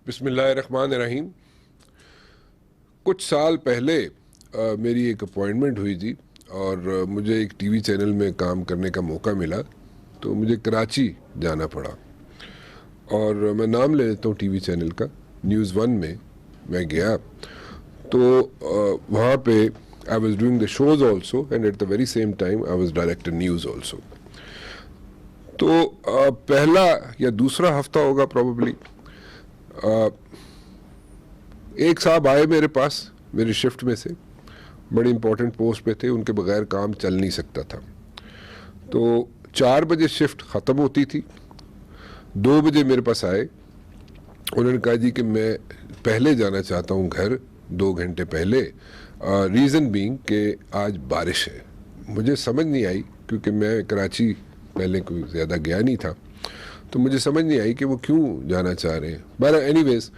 بسم اللہ الرحمن الرحیم. کچھ سال پہلے میری ایک اپوائنٹمنٹ ہوئی تھی اور مجھے ایک ٹی وی چینل میں کام کرنے کا موقع ملا, تو مجھے کراچی جانا پڑا. اور میں نام لے لیتا ہوں ٹی وی چینل کا, نیوز ون میں گیا. تو وہاں پہ I was doing the shows also and at the very same time I was director news also. تو پہلا یا دوسرا ہفتہ ہوگا پروبیبلی, ایک صاحب آئے میرے پاس میری شفٹ میں سے, بڑی امپورٹنٹ پوسٹ پہ تھے, ان کے بغیر کام چل نہیں سکتا تھا. تو 4 بجے شفٹ ختم ہوتی تھی, 2 بجے میرے پاس آئے. انہوں نے کہا جی کہ میں پہلے جانا چاہتا ہوں گھر, 2 گھنٹے پہلے. ریزن بینگ کہ آج بارش ہے. مجھے سمجھ نہیں آئی کیونکہ میں کراچی پہلے کوئی زیادہ گیا نہیں تھا, تو مجھے سمجھ نہیں آئی کہ وہ کیوں جانا چاہ رہے ہیں. بہرحال اینی ویز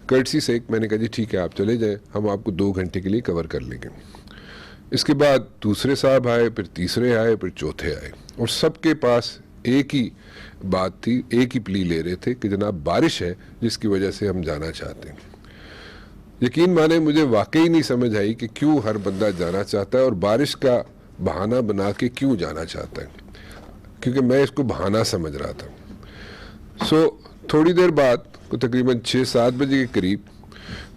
کرٹسی سے میں نے کہا جی ٹھیک ہے آپ چلے جائیں, ہم آپ کو 2 گھنٹے کے لیے کور کر لیں گے. اس کے بعد دوسرے صاحب آئے, پھر تیسرے آئے, پھر چوتھے آئے, اور سب کے پاس ایک ہی بات تھی, ایک ہی پلی لے رہے تھے کہ جناب بارش ہے جس کی وجہ سے ہم جانا چاہتے ہیں. یقین مانے مجھے واقعی نہیں سمجھ آئی کہ کیوں ہر بندہ جانا چاہتا ہے اور بارش کا بہانہ بنا کے کیوں جانا چاہتا ہے, کیونکہ میں اس کو بہانہ سمجھ رہا تھا. تھوڑی دیر بعد تقریباً 6-7 بجے کے قریب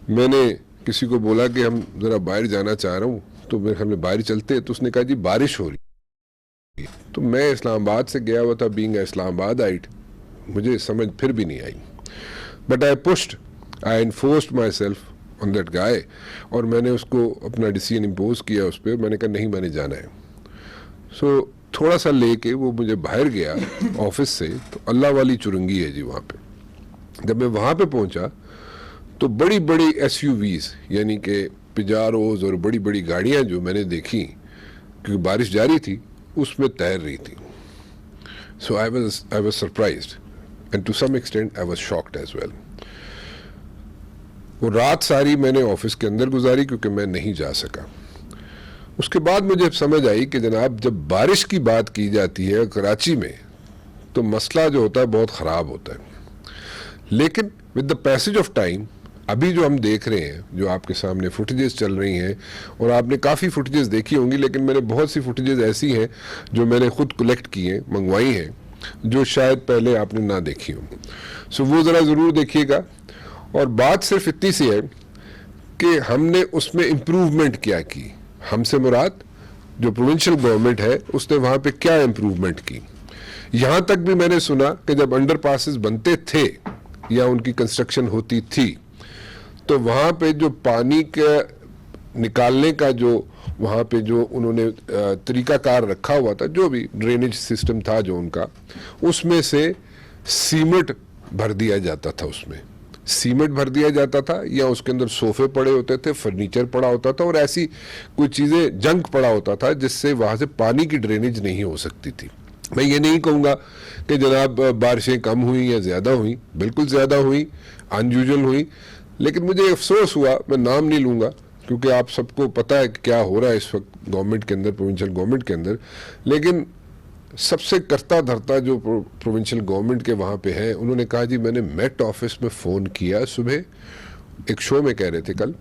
میں نے کسی کو بولا کہ ہم ذرا باہر جانا چاہ رہا ہوں, تو میرے خیال میں باہر چلتے. تو اس نے کہا جی بارش ہو رہی ہے. تو میں اسلام آباد سے گیا ہوا تھا, بینگ اے اسلام آباد آئٹ, مجھے سمجھ پھر بھی نہیں آئی. But I enforced myself on that guy, اور میں نے اس کو اپنا ڈیسیژن امپوز کیا اس پہ. میں نے کہا نہیں, میں نے جانا ہے. تھوڑا سا لے کے وہ مجھے باہر گیا آفس سے, تو اللہ والی چرنگی ہے جی وہاں پہ. جب میں وہاں پہ پہنچا تو بڑی بڑی ایس یو ویز یعنی کہ پجاروز اور بڑی بڑی گاڑیاں جو میں نے دیکھی کیونکہ بارش جاری تھی اس میں تیر رہی تھی. So I was surprised and to some extent I was shocked as well. وہ رات ساری میں نے آفس کے اندر گزاری کیونکہ میں نہیں جا سکا. اس کے بعد مجھے سمجھ آئی کہ جناب جب بارش کی بات کی جاتی ہے کراچی میں تو مسئلہ جو ہوتا ہے بہت خراب ہوتا ہے. لیکن with the passage of time ابھی جو ہم دیکھ رہے ہیں, جو آپ کے سامنے فوٹیجز چل رہی ہیں, اور آپ نے کافی فوٹیجز دیکھی ہوں گی, لیکن میں نے بہت سی فوٹیجز ایسی ہیں جو میں نے خود کلیکٹ کی ہیں, منگوائی ہیں, جو شاید پہلے آپ نے نہ دیکھی ہوں. وہ ذرا ضرور دیکھیے گا. اور بات صرف اتنی سی ہے کہ ہم نے اس میں امپروومنٹ کیا کی. ہم سے مراد جو پروونشل گورنمنٹ ہے اس نے وہاں پہ کیا امپروومنٹ کی. یہاں تک بھی میں نے سنا کہ جب انڈر پاسز بنتے تھے یا ان کی کنسٹرکشن ہوتی تھی تو وہاں پہ جو پانی کا نکالنے کا جو وہاں پہ جو انہوں نے طریقہ کار رکھا ہوا تھا, جو بھی ڈرینیج سسٹم تھا جو ان کا, اس میں سے سیمنٹ بھر دیا جاتا تھا. اس میں سیمنٹ بھر دیا جاتا تھا, یا اس کے اندر صوفے پڑے ہوتے تھے, فرنیچر پڑا ہوتا تھا, اور ایسی کوئی چیزیں جنک پڑا ہوتا تھا جس سے وہاں سے پانی کی ڈرینیج نہیں ہو سکتی تھی. میں یہ نہیں کہوں گا کہ جناب بارشیں کم ہوئیں یا زیادہ ہوئیں, بالکل زیادہ ہوئیں, انیوژل ہوئیں. لیکن مجھے افسوس ہوا, میں نام نہیں لوں گا کیونکہ آپ سب کو پتہ ہے کہ کیا ہو رہا ہے اس وقت گورنمنٹ کے اندر, پروونشل گورنمنٹ کے اندر. لیکن سب سے کرتا دھرتا جو پروونشل گورنمنٹ کے وہاں پہ ہیں, انہوں نے کہا جی میں نے میٹ آفس میں فون کیا صبح, ایک شو میں کہہ رہے تھے کل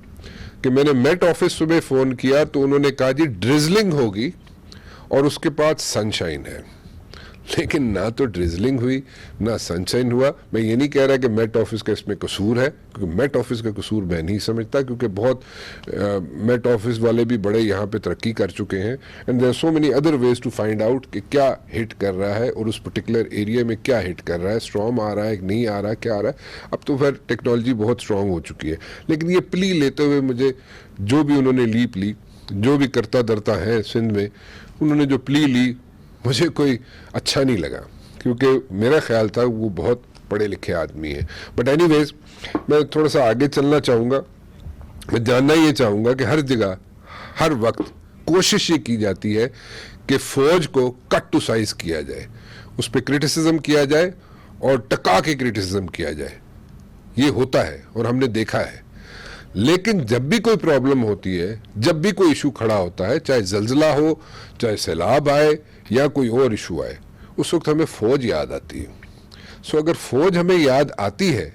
کہ میں نے میٹ آفس صبح فون کیا تو انہوں نے کہا جی ڈریزلنگ ہوگی اور اس کے بعد سنشائن ہے. لیکن نہ تو ڈریزلنگ ہوئی نہ سنشائن ہوا. میں یہ نہیں کہہ رہا کہ میٹ آفس کا اس میں قصور ہے, کیونکہ میٹ آفس کا قصور میں نہیں سمجھتا, کیونکہ بہت میٹ آفس والے بھی بڑے یہاں پہ ترقی کر چکے ہیں. And there are so many other ways to find out کہ کیا ہٹ کر رہا ہے اور اس پرٹیکولر ایریا میں کیا ہٹ کر رہا ہے, اسٹرام آ رہا ہے کہ نہیں آ رہا, کیا آ رہا ہے. اب تو پھر ٹیکنالوجی بہت اسٹرانگ ہو چکی ہے. لیکن یہ پلی لیتے ہوئے مجھے جو بھی انہوں نے لیپ لی, جو بھی کرتا درتا ہے سندھ میں, انہوں نے جو پلی لی مجھے کوئی اچھا نہیں لگا, کیونکہ میرا خیال تھا وہ بہت پڑھے لکھے آدمی ہیں. بٹ اینی ویز میں تھوڑا سا آگے چلنا چاہوں گا. میں جاننا یہ چاہوں گا کہ ہر جگہ ہر وقت کوشش یہ کی جاتی ہے کہ فوج کو کٹ ٹو سائز کیا جائے, اس پہ کرٹیسزم کیا جائے اور ٹکا کے کرٹیسزم کیا جائے. یہ ہوتا ہے اور ہم نے دیکھا ہے. لیکن جب بھی کوئی پرابلم ہوتی ہے, جب بھی کوئی ایشو کھڑا ہوتا ہے, چاہے زلزلہ ہو, چاہے سیلاب آئے یا کوئی اور ایشو آئے, اس وقت ہمیں فوج یاد آتی ہے. اگر فوج ہمیں یاد آتی ہے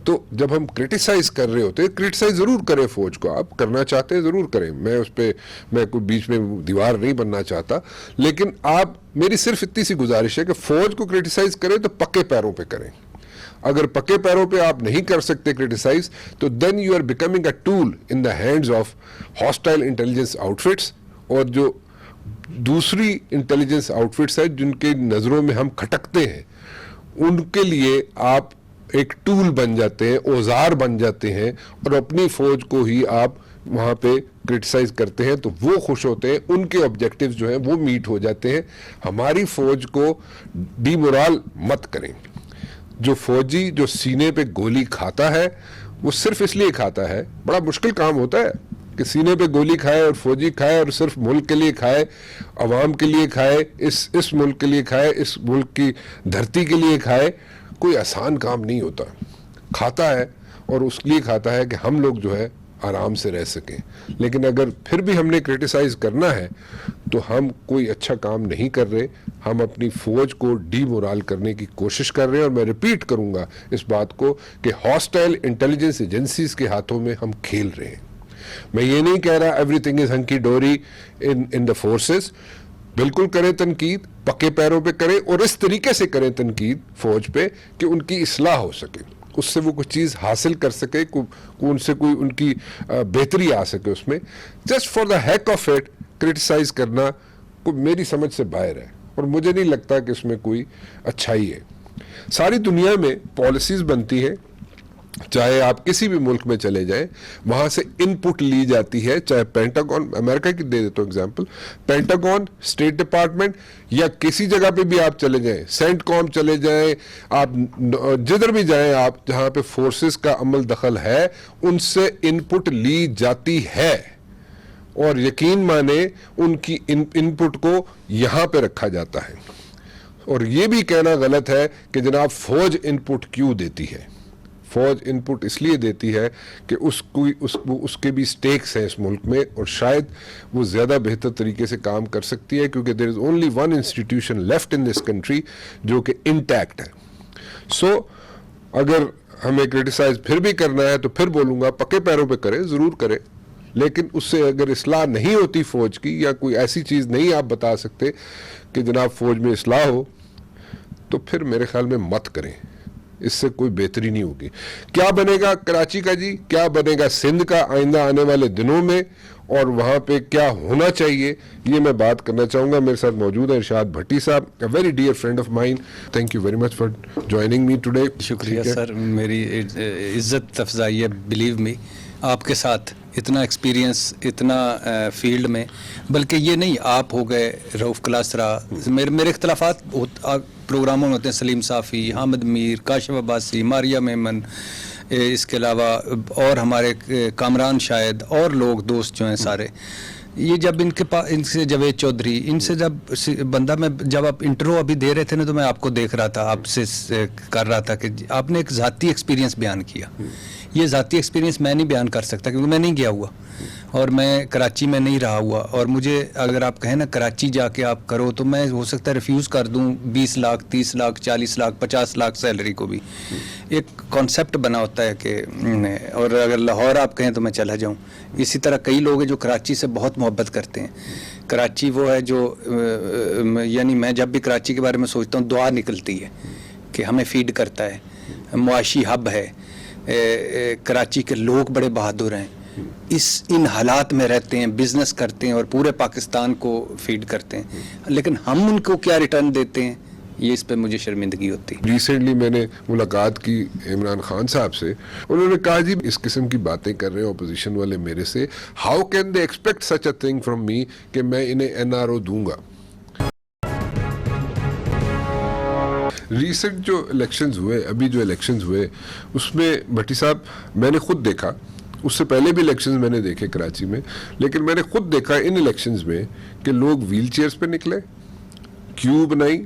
تو جب ہم کرٹیسائز کر رہے ہوتے ہیں, کرٹیسائز ضرور کریں فوج کو, آپ کرنا چاہتے ہیں ضرور کریں, میں اس پہ میں کوئی بیچ میں دیوار نہیں بننا چاہتا, لیکن آپ, میری صرف اتنی سی گزارش ہے کہ فوج کو کرٹیسائز کریں تو پکے پیروں پہ کریں. اگر پکے پیروں پہ آپ نہیں کر سکتے کرٹیسائز, تو then you are becoming a tool in the hands of hostile intelligence آؤٹ فٹس, اور جو دوسری انٹیلیجنس آؤٹ فٹس ہیں جن کے نظروں میں ہم کھٹکتے ہیں, ان کے لیے آپ ایک ٹول بن جاتے ہیں, اوزار بن جاتے ہیں, اور اپنی فوج کو ہی آپ وہاں پہ کرٹیسائز کرتے ہیں تو وہ خوش ہوتے ہیں, ان کے آبجیکٹیوز جو ہیں وہ میٹ ہو جاتے ہیں. ہماری فوج کو ڈی مورال مت کریں. جو فوجی جو سینے پہ گولی کھاتا ہے وہ صرف اس لیے کھاتا ہے, بڑا مشکل کام ہوتا ہے کہ سینے پہ گولی کھائے اور فوجی کھائے, اور صرف ملک کے لیے کھائے, عوام کے لیے کھائے, اس ملک کے لیے کھائے, اس ملک کی دھرتی کے لیے کھائے. کوئی آسان کام نہیں ہوتا. کھاتا ہے اور اس لیے کھاتا ہے کہ ہم لوگ جو ہے آرام سے رہ سکیں. لیکن اگر پھر بھی ہم نے کرٹیسائز کرنا ہے تو ہم کوئی اچھا کام نہیں کر رہے, ہم اپنی فوج کو ڈی مورال کرنے کی کوشش کر رہے ہیں. اور میں ریپیٹ کروں گا اس بات کو کہ ہاسٹائل انٹیلیجنس ایجنسیز کے ہاتھوں میں ہم کھیل رہے ہیں. میں یہ نہیں کہہ رہا everything is hunky dory in the forces. بالکل کریں تنقید, پکے پیروں پہ کریں, اور اس طریقے سے کریں تنقید فوج پہ کہ ان کی اصلاح ہو سکے, اس سے وہ کچھ چیز حاصل کر سکے, ان سے کوئی ان کی بہتری آ سکے اس میں. Just for the heck of it criticise کرنا میری سمجھ سے باہر ہے, اور مجھے نہیں لگتا کہ اس میں کوئی اچھائی ہے. ساری دنیا میں پالیسیز بنتی ہیں, چاہے آپ کسی بھی ملک میں چلے جائیں, وہاں سے ان پٹ لی جاتی ہے, چاہے پینٹاگون, امریکہ کی دے دیتا ہوں ایگزامپل, پینٹاگون, اسٹیٹ ڈپارٹمنٹ, یا کسی جگہ پہ بھی آپ چلے جائیں, سینٹ کام چلے جائیں, آپ جدھر بھی جائیں آپ جہاں پہ فورسز کا عمل دخل ہے, ان سے ان پٹ لی جاتی ہے. اور یقین مانے ان کی ان پٹ کو یہاں پہ رکھا جاتا ہے. اور یہ بھی کہنا غلط ہے کہ جناب فوج ان پٹ کیوں دیتی ہے. فوج ان پٹ اس لیے دیتی ہے کہ اس کے بھی سٹیکس ہیں اس ملک میں, اور شاید وہ زیادہ بہتر طریقے سے کام کر سکتی ہے, کیونکہ there is only one institution left in this country جو کہ انٹیکٹ ہے. سو اگر ہمیں کرٹیسائز پھر بھی کرنا ہے تو پھر بولوں گا پکے پیروں پہ کرے, ضرور کرے, لیکن اس سے اگر اصلاح نہیں ہوتی فوج کی, یا کوئی ایسی چیز نہیں آپ بتا سکتے کہ جناب فوج میں اصلاح ہو, تو پھر میرے خیال میں مت کریں. اس سے کوئی بہتری نہیں ہوگی. کیا بنے گا کراچی کا جی, کیا بنے گا سندھ کا آئندہ آنے والے دنوں میں, اور وہاں پہ کیا ہونا چاہیے, یہ میں بات کرنا چاہوں گا. میرے ساتھ موجود ہے ارشاد بھٹی صاحب, a very dear friend of mine. Thank you very much for joining me today. شکریہ سر, میری عزت افزائی ہے. بلیو می, آپ کے ساتھ اتنا ایکسپیرینس, اتنا فیلڈ میں, بلکہ یہ نہیں آپ ہو گئے رؤف کلاسرا, میرے اختلافات پروگراموں میں ہوتے ہیں, سلیم صافی, حامد میر, کاشف عباسی, ماریہ میمن, اس کے علاوہ اور ہمارے کامران شاہد, اور لوگ دوست جو ہیں سارے. یہ جب ان کے پاس, ان سے جاوید چودھری, ان سے جب بندہ, میں جب آپ انٹرو ابھی دے رہے تھے نا, تو میں آپ کو دیکھ رہا تھا, آپ سے کر رہا تھا کہ آپ نے ایک ذاتی ایکسپیرینس بیان کیا. یہ ذاتی ایکسپیرینس میں نہیں بیان کر سکتا, کیونکہ میں نہیں گیا ہوا, اور میں کراچی میں نہیں رہا ہوا. اور مجھے اگر آپ کہیں نا کراچی جا کے آپ کرو, تو میں ہو سکتا ہے ریفیوز کر دوں 20 لاکھ 30 لاکھ 40 لاکھ 50 لاکھ سیلری کو بھی. ایک کانسیپٹ بنا ہوتا ہے کہ, اور اگر لاہور آپ کہیں تو میں چلا جاؤں. اسی طرح کئی لوگ ہیں جو کراچی سے بہت محبت کرتے ہیں. کراچی وہ ہے جو, یعنی میں جب بھی کراچی کے بارے میں سوچتا ہوں دعا نکلتی ہے کہ ہمیں فیڈ کرتا ہے, معاشی ہب ہے. کراچی کے لوگ بڑے بہادر ہیں, ان حالات میں رہتے ہیں, بزنس کرتے ہیں, اور پورے پاکستان کو فیڈ کرتے ہیں. لیکن ہم ان کو کیا ریٹرن دیتے ہیں, یہ اس پہ مجھے شرمندگی ہوتی. ریسنٹلی میں نے ملاقات کی عمران خان صاحب سے, انہوں نے کہا جی اس قسم کی باتیں کر رہے ہیں اپوزیشن والے میرے سے, how can they expect such a thing from me کہ میں انہیں NRO دوں گا. ریسنٹ جو الیکشنز ہوئے, ابھی جو الیکشنز ہوئے, اس میں بھٹی صاحب میں نے خود دیکھا, اس سے پہلے بھی الیکشنز میں نے دیکھے کراچی میں, لیکن میں نے خود دیکھا ان الیکشنز میں کہ لوگ ویل چیئرز پہ نکلے, کیو بنائی,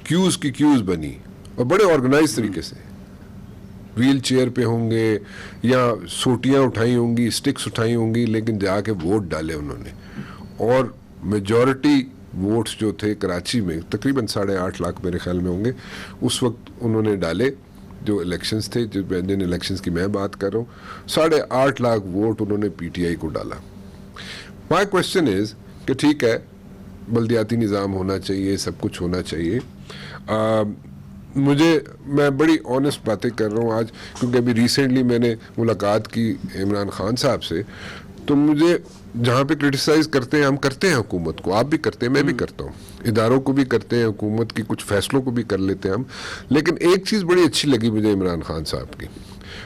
کیوز کی کیوز بنی, اور بڑے آرگنائز طریقے سے ویل چیئر پہ ہوں گے, یا سوٹیاں اٹھائی ہوں گی, سٹکس اٹھائی ہوں گی, لیکن جا کے ووٹ ڈالے انہوں نے. اور میجورٹی ووٹس جو تھے کراچی میں تقریباً 8.5 لاکھ میرے خیال میں ہوں گے, اس وقت انہوں نے ڈالے. جو الیکشنز تھے, جن الیکشنز کی میں بات کر رہا ہوں, 8.5 لاکھ ووٹ انہوں نے پی ٹی آئی کو ڈالا. مائی کوشچن از کہ ٹھیک ہے, بلدیاتی نظام ہونا چاہیے, سب کچھ ہونا چاہیے. میں بڑی آنیسٹ باتیں کر رہا ہوں آج, کیونکہ ابھی ریسنٹلی میں نے ملاقات کی عمران خان صاحب سے, تو مجھے جہاں پہ کرٹیسائز کرتے ہیں, ہم کرتے ہیں حکومت کو, آپ بھی کرتے ہیں, میں بھی کرتا ہوں, اداروں کو بھی کرتے ہیں, حکومت کی کچھ فیصلوں کو بھی کر لیتے ہیں ہم. لیکن ایک چیز بڑی اچھی لگی مجھے عمران خان صاحب کی,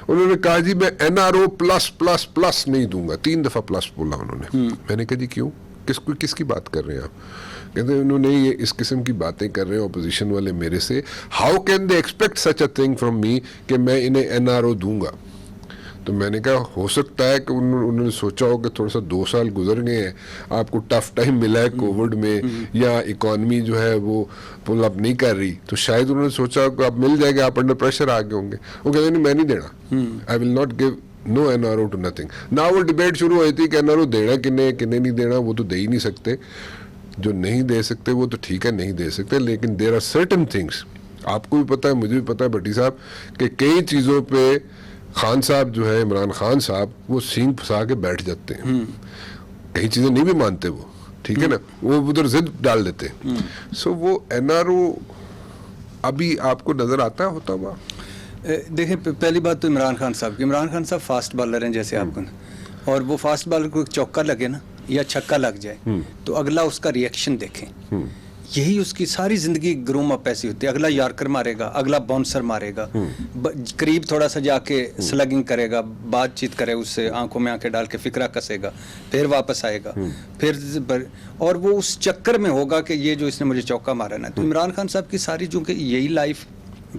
انہوں نے کہا جی میں NRO پلس پلس پلس نہیں دوں گا. 3 دفعہ پلس بولا انہوں نے. میں نے کہا جی کیوں, کس کی بات کر رہے ہیں آپ؟ کہتے ہیں انہوں نے یہ اس قسم کی باتیں کر رہے ہیں اپوزیشن والے میرے سے, how can they expect such a thing from me کہ میں انہیں NRO دوں گا. تو میں نے کہا ہو سکتا ہے کہ انہوں نے سوچا ہو کہ تھوڑا سا 2 سال گزر گئے ہیں, آپ کو ٹف ٹائم ملا ہے کووڈ میں, یا اکانومی جو ہے وہ پل اپ نہیں کر رہی, تو شاید انہوں نے سوچا کہ آپ مل جائے گا, آپ انڈر پریشر آ گئے ہوں گے. وہ کہتے ہیں میں نہیں دینا, I will not give no NRO to nothing. نہ وہ ڈبیٹ شروع ہوئی تھی کہ NRO دینا کنے نہیں دینا, وہ تو دے ہی نہیں سکتے. جو نہیں دے سکتے وہ تو ٹھیک ہے نہیں دے سکتے, لیکن دیر آر سرٹن تھنگس, آپ کو بھی پتہ ہے, مجھے بھی پتہ ہے بھٹی صاحب, کہ کئی چیزوں پہ خان صاحب جو ہے, عمران خان صاحب, وہ سینگ پھنسا کے بیٹھ جاتے ہیں. کئی چیزیں نہیں بھی مانتے وہ, ٹھیک ہے نا, وہ ادھر ضد ڈال دیتے. سو وہ NRO ابھی آپ کو نظر آتا ہوتا ہوا؟ دیکھیں, پہلی بات تو عمران خان صاحب کی, عمران خان صاحب فاسٹ بالر ہیں جیسے آپ کو, اور وہ فاسٹ بالر کو چوکا لگے نا یا چھکا لگ جائے تو اگلا اس کا ریئیکشن دیکھیں. یہی اس کی ساری زندگی گروم اپ ایسی ہوتی ہے. اگلا یارکر مارے گا, اگلا باؤنسر مارے گا, قریب تھوڑا سا جا کے سلگنگ کرے گا, بات چیت کرے اس سے, آنکھوں میں آنکھیں ڈال کے فکرہ کسے گا, پھر واپس آئے گا, پھر اور وہ اس چکر میں ہوگا کہ یہ جو اس نے مجھے چوکا مارا نا. تو عمران خان صاحب کی ساری چونکہ یہی لائف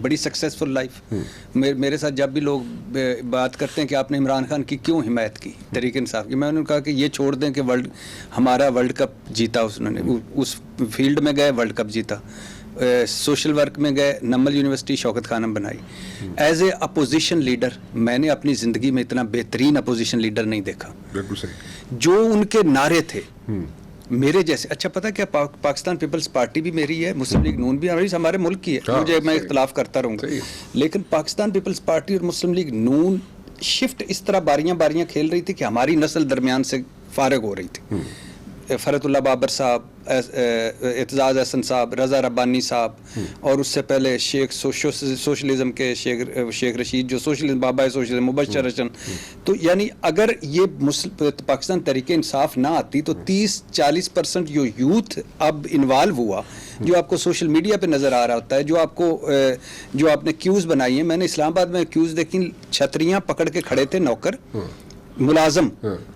بڑی سکسیسفل لائف. میرے ساتھ جب بھی لوگ بات کرتے ہیں کہ آپ نے عمران خان کی کیوں حمایت کی, تحریک انصاف کی, میں نے کہا کہ یہ چھوڑ دیں کہ ہمارا ورلڈ کپ جیتا, انہوں نے اس فیلڈ میں گئے, ورلڈ کپ جیتا. سوشل ورک میں گئے, نمل یونیورسٹی شوکت خانم بنائی. ایز اے اپوزیشن لیڈر میں نے اپنی زندگی میں اتنا بہترین اپوزیشن لیڈر نہیں دیکھا. بالکل صحیح. جو ان کے نعرے تھے میرے جیسے, اچھا پتہ کیا, پاکستان پیپلز پارٹی بھی میری ہے, مسلم لیگ نون بھی ہمارے ملک کی ہے, مجھے میں اختلاف کرتا رہوں گا, لیکن پاکستان پیپلز پارٹی اور مسلم لیگ نون شفٹ اس طرح باریاں کھیل رہی تھی کہ ہماری نسل درمیان سے فارغ ہو رہی تھی. فرت اللہ بابر صاحب, اعتزاز احسن صاحب, رضا ربانی صاحب, اور اس سے پہلے شیخ سوشلزم کے شیخ رشید, جو سوشلزم بابا ہے سوشلزم, مبشر حسن. تو یعنی اگر یہ پاکستان تحریک انصاف نہ آتی تو 30-40% جو یوتھ اب انوالو ہوا, جو آپ کو سوشل میڈیا پہ نظر آ رہا ہوتا ہے, جو آپ نے کیوز بنائی ہیں. میں نے اسلام آباد میں کیوز دیکھی, چھتریاں پکڑ کے کھڑے تھے نوکر ملازم,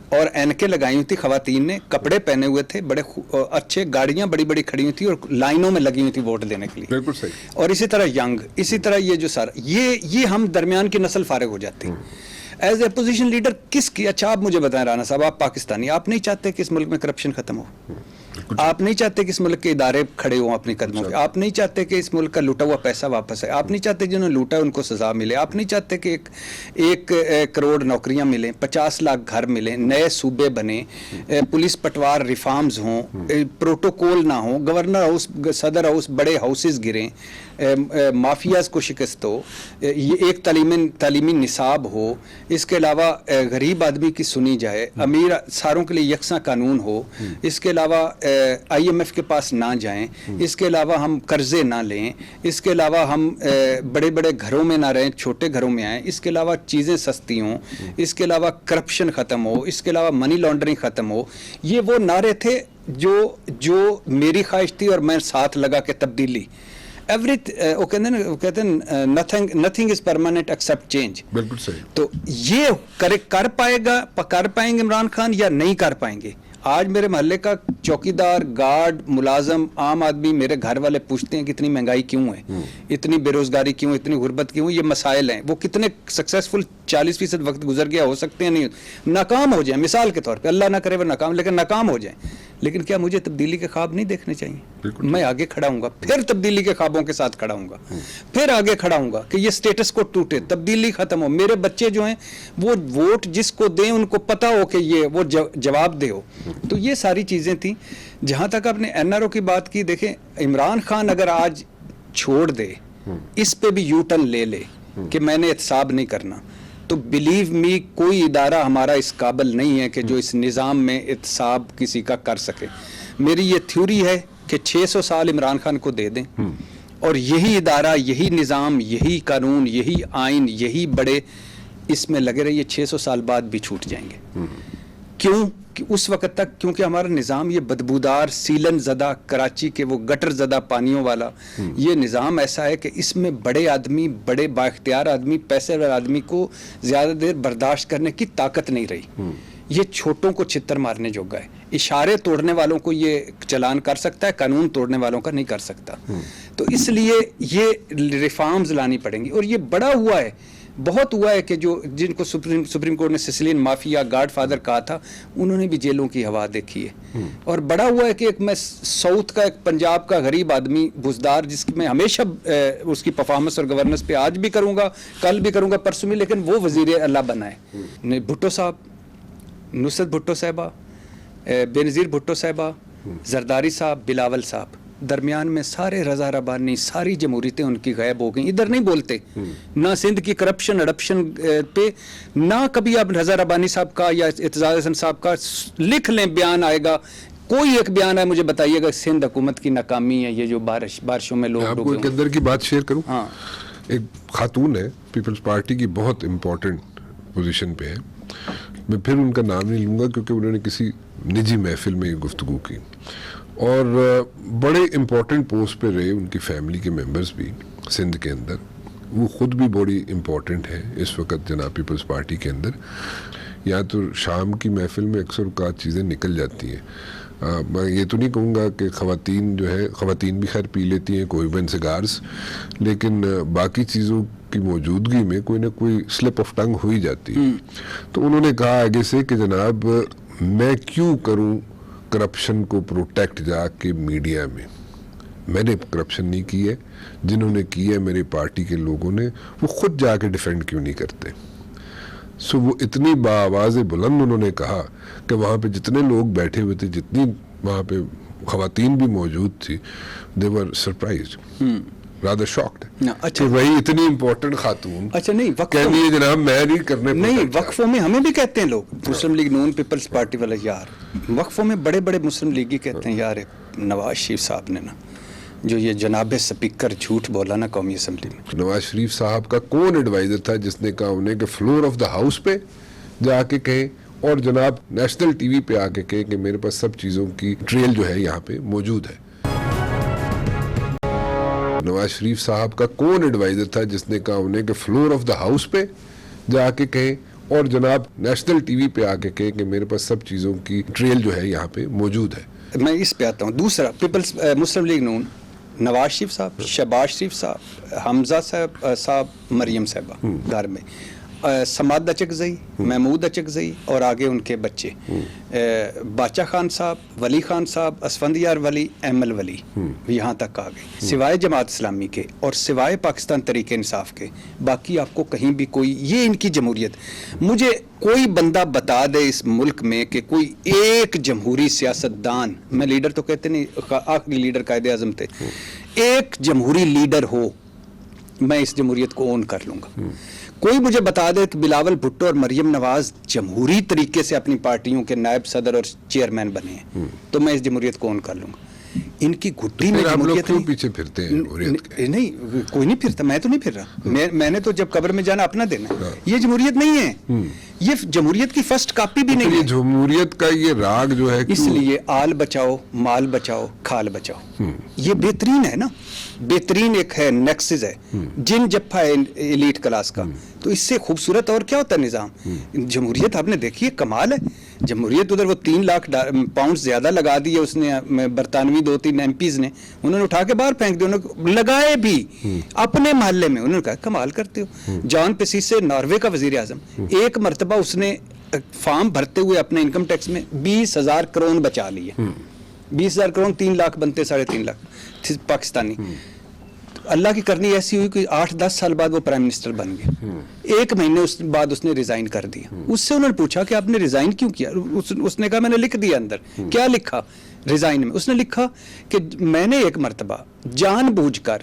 اور اینکیں لگائی ہوئی تھی خواتین نے, کپڑے پہنے ہوئے تھے بڑے اچھے, گاڑیاں بڑی بڑی کھڑی ہوئی تھی اور لائنوں میں لگی ہوئی تھی ووٹ دینے کے لیے. بالکل صحیح. اور اسی طرح ینگ, اسی طرح یہ جو سارا یہ ہم درمیان کی نسل فارغ ہو جاتی. ایز اے اپوزیشن لیڈر کس کی, اچھا آپ مجھے بتائیں رانا صاحب, آپ پاکستانی, آپ نہیں چاہتے کہ اس ملک میں کرپشن ختم ہو, آپ نہیں چاہتے کہ اس ملک کے ادارے کھڑے ہوں اپنے قدموں پہ, آپ نہیں چاہتے کہ اس ملک کا لوٹا ہوا پیسہ واپس آئے, آپ نہیں چاہتے جنہوں نے لوٹا ہے ان کو سزا ملے, آپ نہیں چاہتے کہ 1 کروڑ نوکریاں ملیں, 50 لاکھ گھر ملیں, نئے صوبے بنیں, پولیس پٹوار ریفارمز ہوں, پروٹوکول نہ ہوں, گورنر ہاؤس, صدر ہاؤس, بڑے ہاؤسز گریں, مافیاز کو شکست ہو, یہ ایک تعلیمی نصاب ہو, اس کے علاوہ غریب آدمی کی سنی جائے, امیر ساروں کے لیے یکساں قانون ہو, اس کے علاوہ IMF کے پاس نہ جائیں, اس کے علاوہ ہم قرضے نہ لیں, اس کے علاوہ ہم بڑے بڑے گھروں میں نہ رہیں, چھوٹے گھروں میں آئیں, اس کے علاوہ چیزیں سستی ہوں, اس کے علاوہ کرپشن ختم ہو, اس کے علاوہ منی لانڈرنگ ختم ہو. یہ وہ نعرے تھے جو میری خواہش تھی, اور میں ساتھ لگا کہ تبدیلی وہ کہتے ہیں nothing is permanent accept change. بالکل صحیح. تو یہ کر پائیں گے عمران خان یا نہیں کر پائیں گے. آج میرے محلے کا چوکیدار, گارڈ, ملازم, عام آدمی, میرے گھر والے پوچھتے ہیں کہ اتنی مہنگائی کیوں ہے, اتنی بے روزگاری کیوں, اتنی غربت کیوں, یہ مسائل ہیں. وہ کتنے سکسیسفل 40% وقت گزر گیا, ہو سکتے ہیں نہیں ناکام ہو جائیں, مثال کے طور پہ, اللہ نہ کرے وہ ناکام, لیکن ناکام ہو جائیں. لیکن کیا مجھے تبدیلی کے خواب نہیں دیکھنے چاہیے؟ میں آگے کھڑا ہوں گا, پھر تبدیلی کے خوابوں کے ساتھ کھڑا ہوں گا, پھر آگے کھڑا ہوں گا کہ یہ سٹیٹس کو ٹوٹے, تبدیلی ختم ہو, میرے بچے جو ہیں وہ ووٹ جس کو دیں ان کو پتہ ہو کہ یہ وہ جواب دے ہو. تو یہ ساری چیزیں تھیں. جہاں تک آپ نے NRO کی بات کی, دیکھیں عمران خان اگر آج چھوڑ دے, اس پہ بھی یو ٹرن لے لے, کہ میں نے احتساب نہیں کرنا, تو بلیو می کوئی ادارہ ہمارا اس قابل نہیں ہے کہ جو اس نظام میں احتساب کسی کا کر سکے. میری یہ تھیوری ہے کہ 600 سال عمران خان کو دے دیں اور یہی ادارہ, یہی نظام, یہی قانون, یہی آئین, یہی بڑے اس میں لگے رہیے, 600 سال بعد بھی چھوٹ جائیں گے. کیوں کہ اس وقت تک, کیونکہ ہمارا نظام یہ بدبودار, سیلن زدہ, کراچی کے وہ گٹر زدہ پانیوں والا یہ نظام ایسا ہے کہ اس میں بڑے آدمی, بڑے بااختیار آدمی, پیسے والے آدمی کو زیادہ دیر برداشت کرنے کی طاقت نہیں رہی. یہ چھوٹوں کو چھتر مارنے جوگا ہے. اشارے توڑنے والوں کو یہ چلان کر سکتا ہے, قانون توڑنے والوں کا نہیں کر سکتا. تو اس لیے یہ ریفارمز لانی پڑیں گی. اور یہ بڑا ہوا ہے, بہت ہوا ہے کہ جو جن کو سپریم کورٹ نے سسلین مافیا, گاڈ فادر کہا تھا, انہوں نے بھی جیلوں کی ہوا دیکھی ہے. اور بڑا ہوا ہے کہ ایک میں ساؤتھ کا, ایک پنجاب کا غریب آدمی بزدار, جس کی میں ہمیشہ اس کی پرفارمنس اور گورننس پہ آج بھی کروں گا, کل بھی کروں گا, پرسوں بھی, لیکن وہ وزیر اللہ بنا ہے. بھٹو صاحب, نصرت بھٹو صاحبہ, بے نظیر بھٹو صاحبہ, زرداری صاحب, بلاول صاحب, درمیان میں سارے رضا ربانی, ساری جمہوریتیں ان کی غائب ہو گئیں. ادھر نہیں بولتے, نہ سندھ کی کرپشن اڈپشن پہ, نہ کبھی اب رضا ربانی صاحب کا یا اعتزاز احسن صاحب کا لکھ لیں بیان آئے گا. کوئی ایک بیان ہے مجھے بتائیے گا سندھ حکومت کی ناکامی ہے, یہ جو بارشوں میں لوگ. آپ کو ایک اندر کی بات شیئر کروں. ہاں, ایک خاتون ہے, پیپلز پارٹی کی بہت امپورٹنٹ پوزیشن پہ ہے. میں پھر ان کا نام نہیں لوں گا کیونکہ انہوں نے کسی نجی محفل میں یہ گفتگو کی, اور بڑے امپورٹنٹ پوسٹ پہ رہے ان کی فیملی کے ممبرز بھی سندھ کے اندر. وہ خود بھی بڑی امپورٹنٹ ہے اس وقت جناب پیپلز پارٹی کے اندر. یا تو شام کی محفل میں اکثر اوقات چیزیں نکل جاتی ہیں. میں یہ تو نہیں کہوں گا کہ خواتین جو ہے, خواتین بھی خیر پی لیتی ہیں کوئی بن سگارز, لیکن باقی چیزوں کی موجودگی میں کوئی نہ کوئی سلپ آف ٹنگ ہو ہی جاتی ہے. تو انہوں نے کہا آگے سے کہ جناب میں کیوں کروں کرپشن کو پروٹیکٹ جا کے میڈیا میں نے کرپشن نہیں کی ہے, جنہوں نے کی ہے میری پارٹی کے لوگوں نے, وہ خود جا کے ڈیفینڈ کیوں نہیں کرتے. سو وہ اتنی باآواز بلند انہوں نے کہا کہ وہاں پہ جتنے لوگ بیٹھے ہوئے تھے, جتنی وہاں پہ خواتین بھی موجود تھی, they were surprised, rather shocked. اچھا, وہی اتنی امپورٹنٹ خاتون اچھا نہیں کہہ دیے جناب میں نہیں کرنے, نہیں, وقفوں میں ہمیں بھی کہتے ہیں لوگ, مسلم لیگ نون پیپلز پارٹی والے, یار وقفوں میں بڑے بڑے مسلم لیگی کہتے ہیں یار نواز شریف صاحب نے نا جو یہ جناب سپیکر جھوٹ بولا نا قومی اسمبلی میں. نواز شریف صاحب کا کون ایڈوائزر تھا جس نے کہا انہیں کہ فلور آف دا ہاؤس پہ جا کے کہیں اور جناب نیشنل ٹی وی پہ آ کے کہیں کہ میرے پاس سب چیزوں کی ٹریل جو ہے یہاں پہ موجود ہے. نواز شریف صاحب کا کون ایڈوائزر تھا جس نے کہا انہیں کہ فلور آف دا ہاؤس پہ جا کے کہیں اور جناب نیشنل ٹی وی پہ آ کے کہیں کہ میرے پاس سب چیزوں کی ٹریل جو ہے یہاں پہ موجود ہے. میں اس پہ آتا ہوں. دوسرا, پیپلز مسلم لیگ نون, نواز شریف صاحب, شہباز شریف صاحب, حمزہ صاحب, مریم صاحبہ گھر میں, سماد اچکزئی, محمود اچکزئی اور آگے ان کے بچے, باچا خان صاحب, ولی خان صاحب, اسفندیار ولی, احمل ولی, یہاں تک آ گئے. سوائے جماعت اسلامی کے اور سوائے پاکستان تحریک انصاف کے باقی آپ کو کہیں بھی کوئی, یہ ان کی جمہوریت. مجھے کوئی بندہ بتا دے اس ملک میں کہ کوئی ایک جمہوری سیاستدان, میں لیڈر تو کہتے نہیں, آخری لیڈر قائد اعظم تھے, ایک جمہوری لیڈر ہو میں اس جمہوریت کو اون کر لوں گا. کوئی مجھے بتا دے کہ بلاول بھٹو اور مریم نواز جمہوری طریقے سے اپنی پارٹیوں کے نائب صدر اور چیئرمین بنے ہیں تو میں اس جمہوریت کو اون کر لوں گا. ان کی گھٹی میں جمہوریت پیچھے پھرتے ہیں نہیں, کوئی نہیں پھرتا, میں تو نہیں پھر رہا. میں نے تو جب قبر میں جانا اپنا دینا ہے. یہ جمہوریت نہیں ہے, یہ جمہوریت کی فرسٹ کاپی بھی نہیں ہے. جمہوریت کا یہ راگ جو ہے, اس لیے آل بچاؤ, مال بچاؤ, کھال بچاؤ, یہ بہترین ہے نا, بہترین ایک ہے نیکسس ہے, جن جپا ہے ایلیٹ کلاس کا. تو اس سے خوبصورت اور کیا ہوتا ہے نظام. جمہوریت آپ نے دیکھی ہے, کمال ہے. جمہوریت ادھر وہ 3 لاکھ پاؤنڈ زیادہ لگا دیے اس نے, برطانوی 2-3 ایم پیز نے, انہوں نے اٹھا کے باہر پھینک دیا, انہوں نے لگائے بھی اپنے محلے میں. انہوں نے کہا کمال کرتے ہو. جان پیسیس سے ناروے کا وزیر اعظم, ایک مرتبہ اس نے فارم بھرتے ہوئے اپنے انکم ٹیکس میں 20,000 کروڑ بچا لیے. 20,000 کروڑ 3 لاکھ بنتے 3.5 لاکھ پاکستانی. اللہ کی کرنی ایسی ہوئی کہ 8-10 سال بعد وہ پرائم منسٹر بن گئے. 1 مہینے بعد اس نے ریزائن کر دیا. اس سے انہوں نے پوچھا کہ آپ نے ریزائن کیوں کیا؟ اس نے کہا میں نے لکھ دیا اندر. کیا لکھا ریزائن میں؟ اس نے لکھا کہ میں نے ایک مرتبہ جان بوجھ کر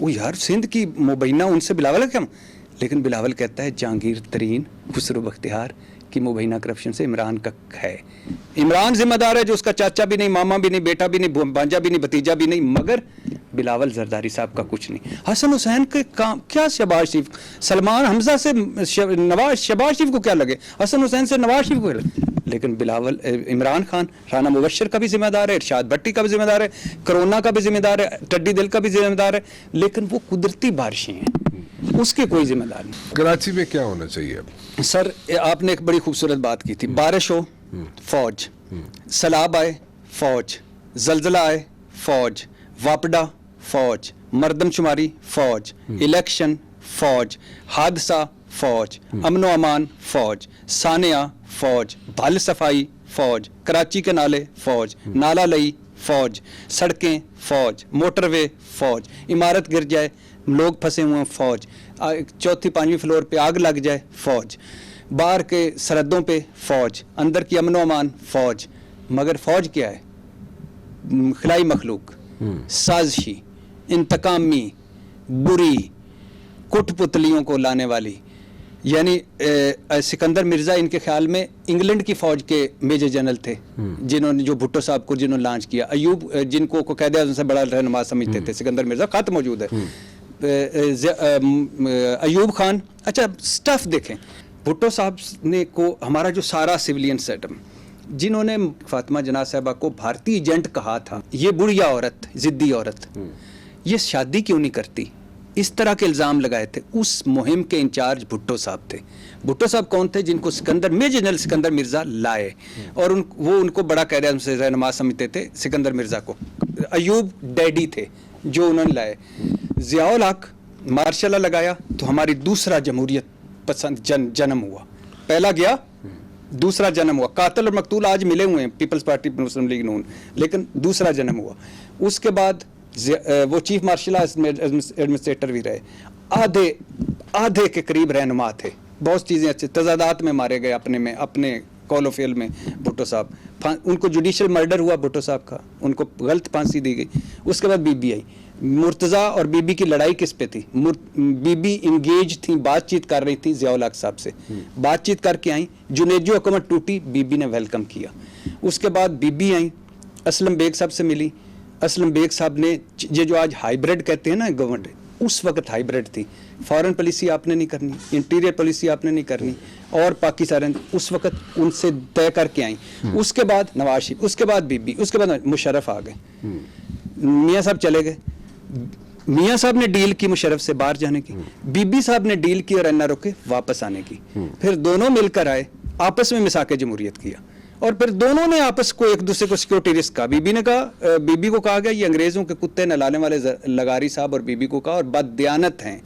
وہ یار سندھ کی مبینہ ان سے بلاول ہے کم، لیکن بلاول کہتا ہے جہانگیر ترین خسرو بختیار کی مبینہ کرپشن سے عمران کا ہے. عمران ذمہ دار ہے جو اس کا چاچا بھی نہیں، ماما بھی نہیں، بیٹا بھی نہیں، بانجا بھی نہیں، بھتیجا بھی نہیں، مگر بلاول زرداری صاحب کا کچھ نہیں. حسن حسین کے کام کیا، شہباز شریف، سلمان حمزہ سے شہباز شریف کو کیا لگے، حسن حسین سے نواز شریف کو کیا لگے، لیکن بلاول عمران خان رانا مبشر کا بھی ذمہ دار ہے، ارشاد بھٹی کا بھی ذمہ دار ہے، کرونا کا بھی ذمہ دار ہے، ٹڈی دل کا بھی ذمہ دار ہے، لیکن وہ قدرتی بارشیں ہیں، اس کے کوئی ذمہ دار نہیں. کراچی میں کیا ہونا چاہیے اب؟ سر آپ نے ایک بڑی خوبصورت بات کی تھی، بارش ہو فوج، سیلاب آئے فوج، زلزلہ آئے فوج، واپڈا فوج، مردم شماری فوج، الیکشن فوج، حادثہ فوج، امن و امان فوج، ثانیہ فوج، بھل صفائی فوج، کراچی کے نالے فوج، نالا لئی فوج، سڑکیں فوج، موٹر وے فوج، عمارت گر جائے، لوگ پھنسے ہوئے ہیں فوج، چوتھی پانچویں فلور پہ آگ لگ جائے فوج، باہر کے سرحدوں پہ فوج، اندر کی امن و امان فوج. مگر فوج کیا ہے؟ خلائی مخلوق، سازشی، انتقامی، بری، کٹ پتلیوں کو لانے والی. یعنی سکندر مرزا ان کے خیال میں انگلینڈ کی فوج کے میجر جنرل تھے، جنہوں نے جو بھٹو صاحب کو جنہوں نے لانچ کیا. ایوب جن کو قائد اعظم سے بڑا رہنما سمجھتے تھے، سکندر مرزا، خط موجود ہے. ایوب خان. اچھا سٹف دیکھیں، بھٹو صاحب نے کو ہمارا جو سارا سویلین سسٹم، جنہوں نے فاطمہ جناح صاحبہ کو بھارتی ایجنٹ کہا تھا، یہ بڑھیا عورت، ضدی عورت، یہ شادی کیوں نہیں کرتی، اس طرح کے الزام لگائے تھے. اس مہم کے انچارج بھٹو صاحب تھے. بھٹو صاحب کون تھے؟ جن کو میجر جنرل سکندر مرزا لائے، اور وہ ان کو بڑا قائد اعظم سے رہنما سمجھتے تھے سکندر مرزا کو. ایوب ڈیڈی تھے جو انہوں نے لائے. ضیاء الحق مارشاء اللہ لگایا تو ہماری دوسرا جمہوریت پسند جنم ہوا. پہلا گیا، دوسرا جنم ہوا. قاتل اور مقتول آج ملے ہوئے ہیں پیپلز پارٹی مسلم لیگ نون، لیکن دوسرا جنم ہوا. اس کے بعد وہ چیف مارشل ایڈمنسٹریٹر بھی رہے. آدھے کے قریب رہنما تھے. بہت چیزیں اچھے تضادات میں مارے گئے اپنے کال و فعل میں. بھٹو صاحب ان کو جوڈیشل مرڈر ہوا بھٹو صاحب کا، ان کو غلط پھانسی دی گئی. اس کے بعد بی بی آئی. مرتضیٰ اور بی بی کی لڑائی کس پہ تھی؟ بی بی انگیج تھیں، بات چیت کر رہی تھی ضیاء الحق صاحب سے، بات چیت کر کے آئیں. جنید جو حکومت ٹوٹی، بی بی نے ویلکم کیا. اس کے بعد بی بی آئیں، اسلم بیگ صاحب سے ملی. اسلم بیگ صاحب نے یہ جو آج ہائیبریڈ کہتے ہیں نا گورنمنٹ، اس وقت ہائیبریڈ تھی. فارن پالیسی آپ نے نہیں کرنی، انٹیریئر پالیسی آپ نے نہیں کرنی، اور پاکستان اس وقت ان سے طے کر کے آئیں. اس کے بعد نواز شریف، اس کے بعد بی بی، اس کے بعد مشرف آ گئے. میاں صاحب چلے گئے. میاں صاحب نے ڈیل کی مشرف سے باہر جانے کی، بی بی صاحب نے ڈیل کی اور این آر او کے واپس آنے کی. پھر دونوں مل کر آئے، آپس میں مساق جمہوریت کیا، اور پھر دونوں نے آپس کو ایک دوسرے کو سیکورٹی رسک کہا. بی بی نے کہا، بی بی کو کہا گیا یہ انگریزوں کے کتے نہلانے والے لغاری صاحب، اور بی بی کو کہا اور بد دیانت ہیں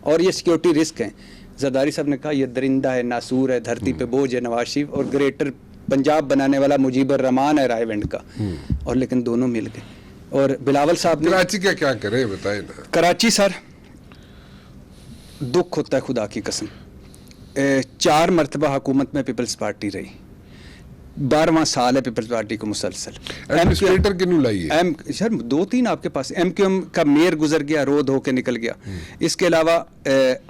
اور یہ سیکورٹی رسک ہیں. زرداری صاحب نے کہا یہ درندہ ہے، ناسور ہے، دھرتی پہ بوجھ ہے نواز شریف، اور گریٹر پنجاب بنانے والا مجیب الرحمان ہے رائے ونڈ کا. اور لیکن دونوں مل گئے. اور بلاول صاحب نے کراچی کا کیا کرے بتائیں نا. کراچی سر دکھ ہوتا ہے خدا کی قسم. 4 مرتبہ حکومت میں پیپلز پارٹی رہی، 12واں سال ہے پیپلز پارٹی کو مسلسل. ایڈمنسٹریٹر کیوں لائی ہے؟ سر 2-3 آپ کے پاس ایم کیو ایم کا میئر گزر گیا، رود ہو کے نکل گیا. اس کے علاوہ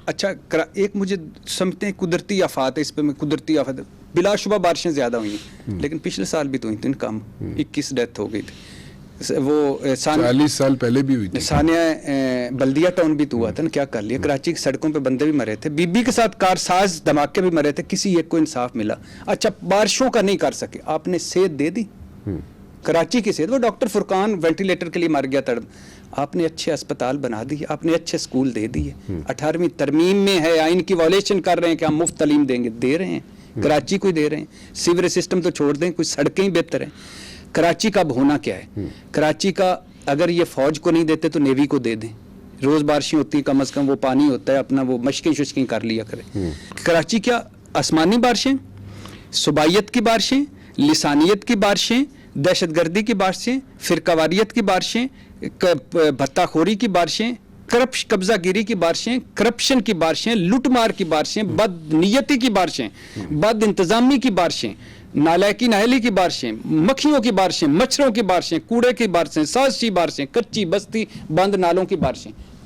اچھا ایک مجھے سمجھتے ہیں قدرتی آفات ہے، اس پہ میں قدرتی آفات بلا شبہ بارشیں زیادہ ہوئی ہیں، لیکن پچھلے سال بھی تو ہوئی تھیں کم. 21 ڈیتھ ہو گئی تھی. وہ 40 سال پہلے بھی ہوئی تھی. ثانیہ بلدیہ ٹاؤن بھی تو ہوا تھا نا، کیا کر لیا. کراچی کی سڑکوں پہ بندے بھی مرے تھے، بی بی کے ساتھ کارساز دھماکے بھی مرے تھے، کسی ایک کو انصاف ملا. اچھا بارشوں کا نہیں کر سکے، آپ نے صحت دے دی کراچی کی صحت. وہ ڈاکٹر فرقان وینٹیلیٹر کے لیے مر گیا تڑپ. آپ نے اچھے اسپتال بنا دیے، آپ نے اچھے اسکول دے دیے. 18ویں ترمیم میں ہے، آئین کی وائلیشن کر رہے ہیں کہ ہم مفت تعلیم دیں گے، دے رہے ہیں. کراچی کو ہی دے رہے ہیں. سیوریج سسٹم تو چھوڑ دیں، کوئی سڑکیں ہی بہتر ہیں. کراچی کا اب ہونا کیا ہے؟ کراچی کا اگر یہ فوج کو نہیں دیتے تو نیوی کو دے دیں. روز بارشیں ہوتی ہیں، کم از کم وہ پانی ہوتا ہے، اپنا وہ مشقیں ششقیں کر لیا کرے. کراچی کیا آسمانی بارشیں، صوبائیت کی بارشیں، لسانیت کی بارشیں، دہشت گردی کی بارشیں، فرقہ واریت کی بارشیں، بھتہ خوری کی بارشیں، قبضہ گیری کی بارشیں، کرپشن کی بارشیں، لوٹ مار کی بارشیں، بد نیتی کی بارشیں، بد انتظامی کی بارشیں، نالائکی ناہلی کی بارشیں، مکھیوں کی بارشیں، مچھروں کی بارشیں، کوڑے کی بارشیں، سازشی بارشیں، کچی بستی بند نالوں کی بارشیں.